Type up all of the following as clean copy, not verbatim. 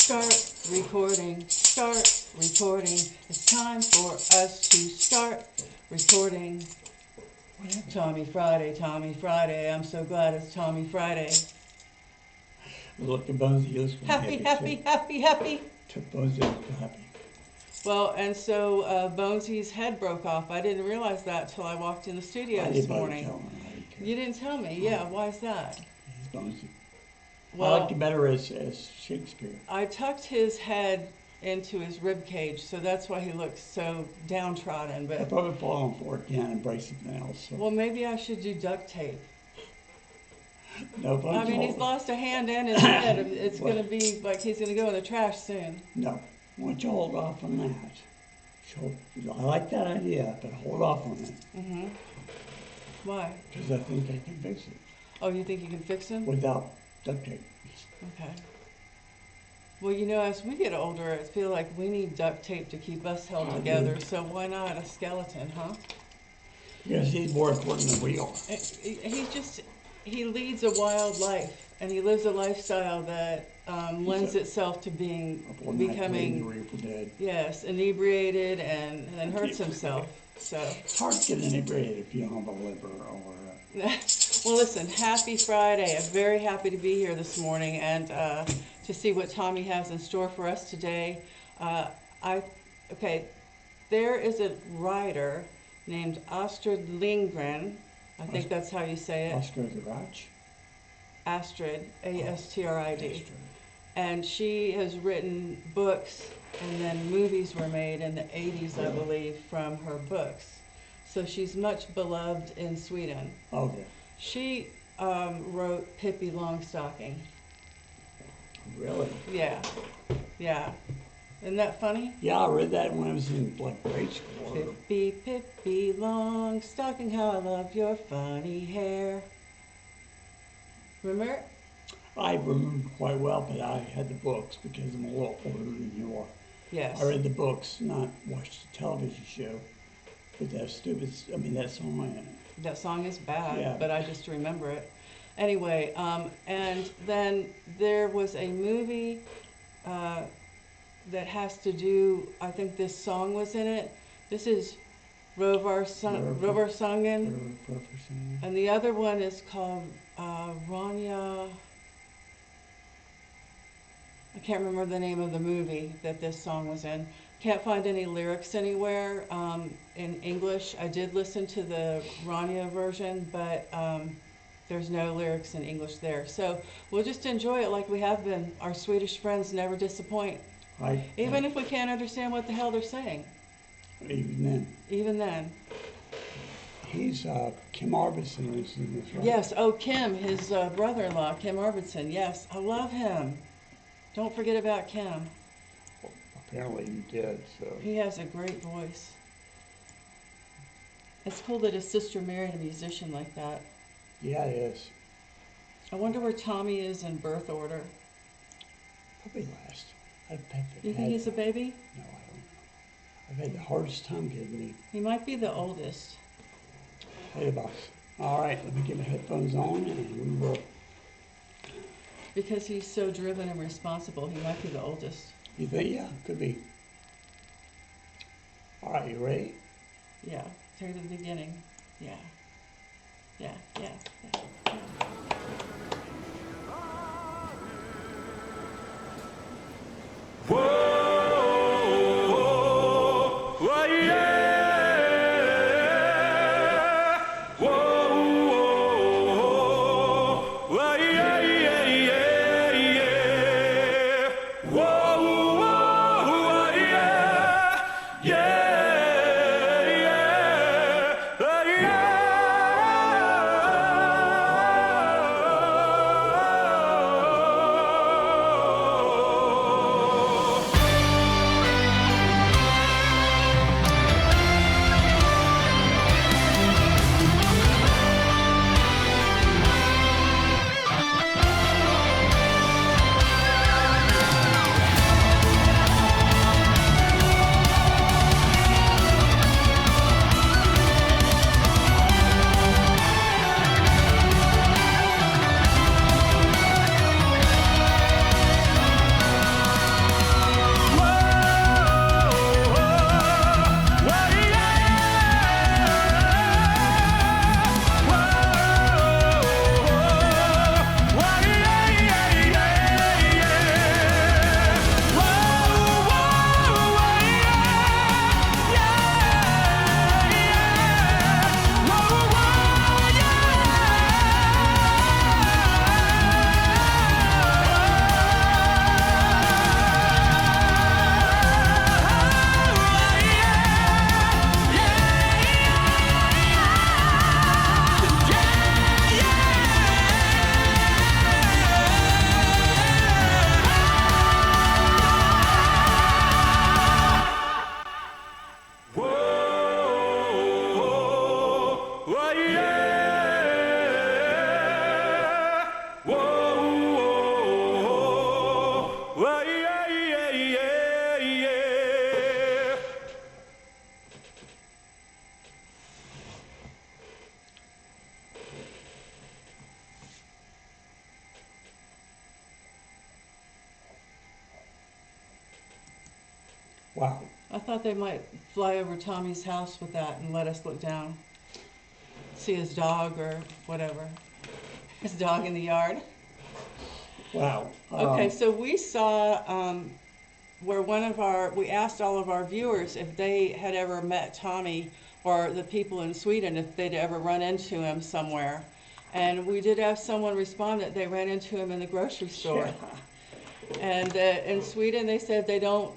Start recording, start recording. It's time for us to start recording. Tommy Friday, I'm so glad it's Tommy Friday. Look at Bonesy, he looks Happy. Took Bonesy happy. Well, and so Bonesy's head broke off. I didn't realize that till I walked in the studio this morning. You didn't tell me, yeah, why is that? He's Bonesy. Well, I liked him better as Shakespeare. I tucked his head into his rib cage, so that's why he looks so downtrodden. But I'll probably fall on for it again and break something else. So. Well, maybe I should do duct tape. No, I mean, he's lost a hand and his head. It's going to be like he's going to go in the trash soon. No, why don't you hold off on that? I like that idea, but hold off on it. Mm-hmm. Why? Because I think I can fix it. Oh, you think you can fix him? Without duct tape. Okay. Well, you know, as we get older, I feel like we need duct tape to keep us held together. So why not a skeleton, huh? Because he's more important than we are. He leads a wild life, and he lives a lifestyle that lends itself to becoming, yes, inebriated and then hurts himself. So it's hard to get inebriated if you don't have a liver or. Well, listen, happy Friday. I'm very happy to be here this morning and to see what Tommy has in store for us today. There is a writer named Astrid Lindgren. I think that's how you say it. Astrid, A-S-T-R-I-D. And she has written books, and then movies were made in the 80s, I believe, from her books. So she's much beloved in Sweden. Okay. She wrote Pippi Longstocking. Really? Yeah. Isn't that funny? Yeah, I read that when I was in grade school. Pippi Longstocking, how I love your funny hair. Remember? I remember quite well, but I had the books because I'm a little older than you are. Yes. I read the books, not watched the television show. But that song. That song is bad, yeah. But I just remember it. Anyway, and then there was a movie that has to do, I think this song was in it. This is RÖVARSången. And the other one is called Rania. I can't remember the name of the movie that this song was in. Can't find any lyrics anywhere in English. I did listen to the Rania version, but there's no lyrics in English there. So we'll just enjoy it like we have been. Our Swedish friends never disappoint. Even if we can't understand what the hell they're saying. Even then. He's Kim Arvidssonn is in this, right? Yes, Kim, his brother-in-law, Kim Arvidssonn. Yes, I love him. Don't forget about Kim. Apparently you did, so. He has a great voice. It's cool that his sister married a musician like that. Yeah, it is. I wonder where Tommy is in birth order. Probably last. You think he's a baby? No, I don't know. I've had the hardest time getting him. He might be the oldest. Hey, boss. All right, let me get my headphones on and we will. Because he's so driven and responsible, he might be the oldest. You think? Yeah, could be. All right, you ready? Yeah, take it to the beginning. Yeah. Wow. I thought they might fly over Tommy's house with that and let us look down. See his dog or whatever. His dog in the yard. Wow. Okay, so we saw where we asked all of our viewers if they had ever met Tommy, or the people in Sweden, if they'd ever run into him somewhere. And we did have someone respond that they ran into him in the grocery store. Yeah. And in Sweden, they said they don't,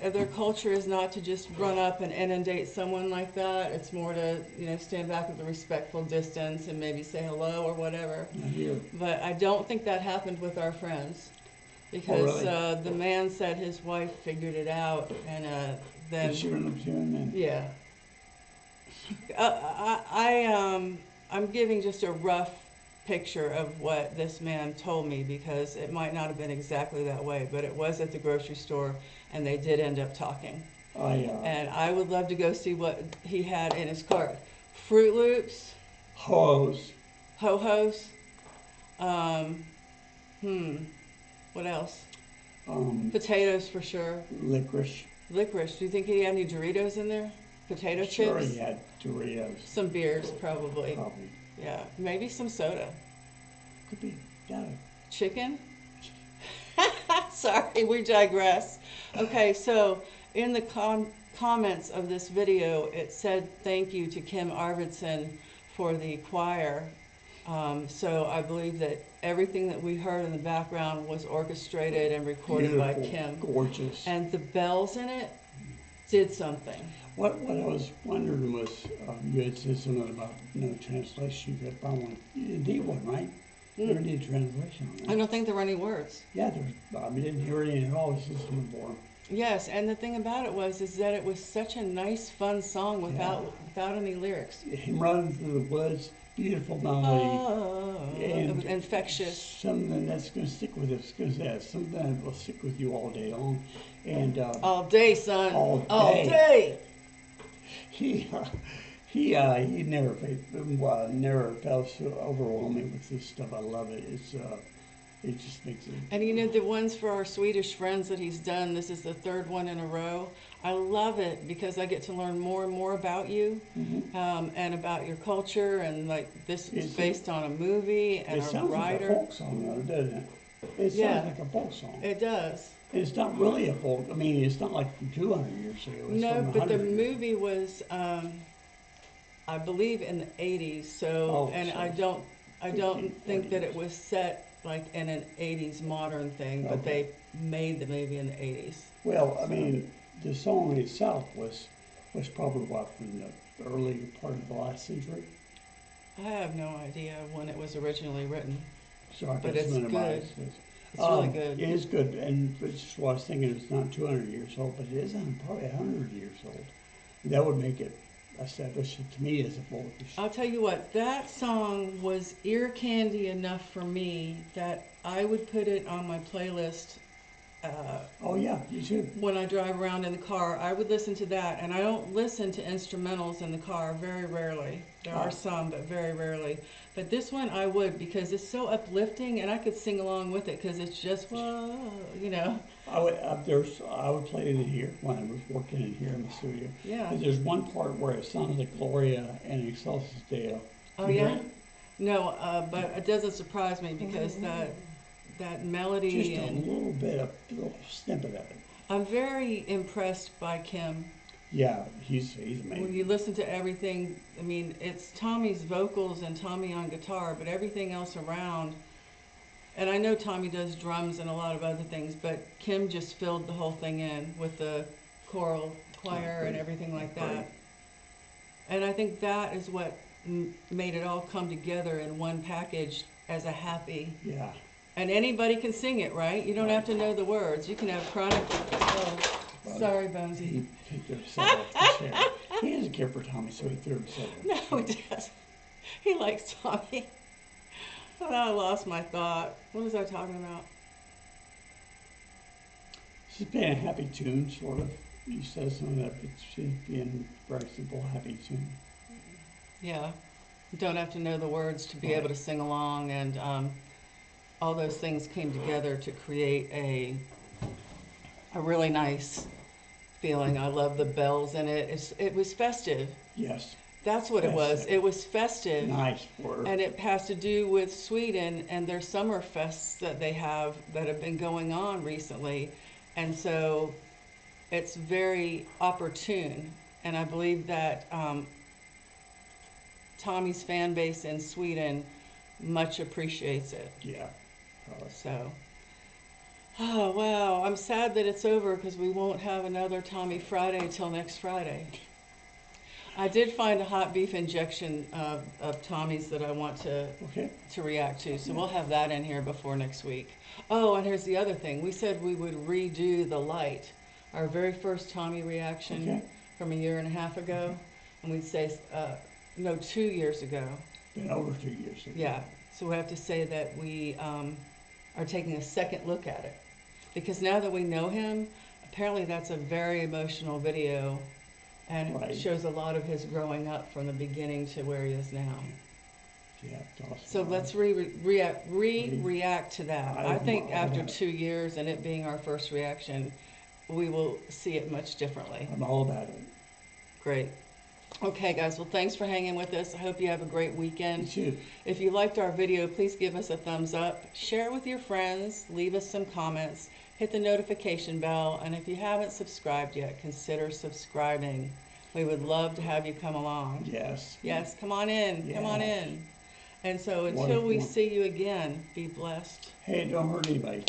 their culture is not to just run up and inundate someone like that. It's more to, stand back at a respectful distance and maybe say hello or whatever. Not here. But I don't think that happened with our friends. Because really? the man said his wife figured it out, and then... Did she run up to him then? Yeah. I'm giving just a rough picture of what this man told me, because it might not have been exactly that way, but it was at the grocery store, and they did end up talking. And I would love to go see what he had in his cart. Fruit Loops. Ho-Hos. Ho-Hos. What else? Potatoes for sure. Licorice. Licorice. Do you think he had any Doritos in there? Potato chips? Sure he had Doritos. Some beers, probably. Probably. Yeah, maybe some soda. Could be. Got it. Chicken? Sorry, we digress. Okay, so in the comments of this video, it said thank you to Kim Arvidssonn for the choir. So I believe that everything that we heard in the background was orchestrated and recorded by Kim. Gorgeous. And the bells in it did something. What I was wondering was, you had said something about no translation. You could find one. You didn't need one, right? You never need a translation on that. I don't think there were any words. Yeah, we didn't hear anything at all. It was just something for him. Yes, and the thing about it is that it was such a nice, fun song without any lyrics. Him running through the woods, beautiful melody. It was infectious. Something that's going to stick with us, something that will stick with you all day long. And all day, son. All day. All day. He never felt so overwhelming with this stuff. I love it. It just makes it. And the ones for our Swedish friends that he's done, this is the third one in a row. I love it because I get to learn more and more about you, and about your culture, and like this is based on a movie and a writer. It sounds like a folk song, though, doesn't it? It sounds like a folk song. It does. It's not really a folk. I mean, it's not like from 200 years ago. It's no, from but the 100 movie was, I believe, in the 80s. So, and I don't think that it was set like in an 80s modern thing, but they made the movie in the 80s. Well, I mean, the song itself was probably from the early part of the last century. I have no idea when it was originally written. So I but it's good. It's really good. It is good, and just what I was thinking, it's not 200 years old, but it is probably 100 years old. That would make it established to me as a folk. I'll tell you what, that song was ear candy enough for me that I would put it on my playlist. Oh yeah, you should. When I drive around in the car, I would listen to that, and I don't listen to instrumentals in the car, very rarely. There are some, but very rarely. But this one I would, because it's so uplifting, and I could sing along with it, because it's just, whoa, I would play it in here when I was working in here in the studio. Yeah. But there's one part where it sounds like Gloria and Excelsis Deo. Oh yeah? No, but it doesn't surprise me, because that melody. Just a little snippet of it. I'm very impressed by Kim. Yeah, he's amazing. When you listen to everything, I mean, it's Tommy's vocals and Tommy on guitar, but everything else around. And I know Tommy does drums and a lot of other things, but Kim just filled the whole thing in with the choral choir and everything like that. And I think that is what made it all come together in one package as a happy. Yeah. And anybody can sing it, right? You don't have to know the words. You can have chronic. Oh, sorry, Bonesy. He threw himself off the chair. He doesn't care for Tommy, so he threw himself off the chair. No, he doesn't. He likes Tommy. Oh, I lost my thought. What was I talking about? She's playing a happy tune, sort of. He says something that she's being a very simple, happy tune. Yeah. You don't have to know the words to be able to sing along, and all those things came together to create a really nice feeling. I love the bells in it. It was festive. Yes, That's what it was. Festive. It was festive. nice word. And it has to do with Sweden and their summer fests that they have that have been going on recently. And so it's very opportune. And I believe that Tommy's fan base in Sweden much appreciates it. Yeah. Probably. So, oh wow, I'm sad that it's over because we won't have another Tommy Friday till next Friday. I did find a hot beef injection of Tommy's that I want Okay. to react to, so we'll have that in here before next week. Oh, and here's the other thing. We said we would redo the light, our very first Tommy reaction Okay. from a year and a half ago, and we'd say, no, 2 years ago. Been over 2 years. Ago. Yeah, so we have to say that we are taking a second look at it. Because now that we know him, apparently that's a very emotional video, and Right. it shows a lot of his growing up from the beginning to where he is now. Yeah, it's awesome. So let's react to that. I think after 2 years and it being our first reaction, we will see it much differently. I'm all about it. Great. Okay, guys, well, thanks for hanging with us. I hope you have a great weekend. You too. If you liked our video, please give us a thumbs up, share it with your friends, leave us some comments, hit the notification bell, and if you haven't subscribed yet, consider subscribing. We would love to have you come along. Yes. Yes, come on in, come on Yes. in. And so until we Wonderful. see you again, be blessed. Hey, don't hurt anybody.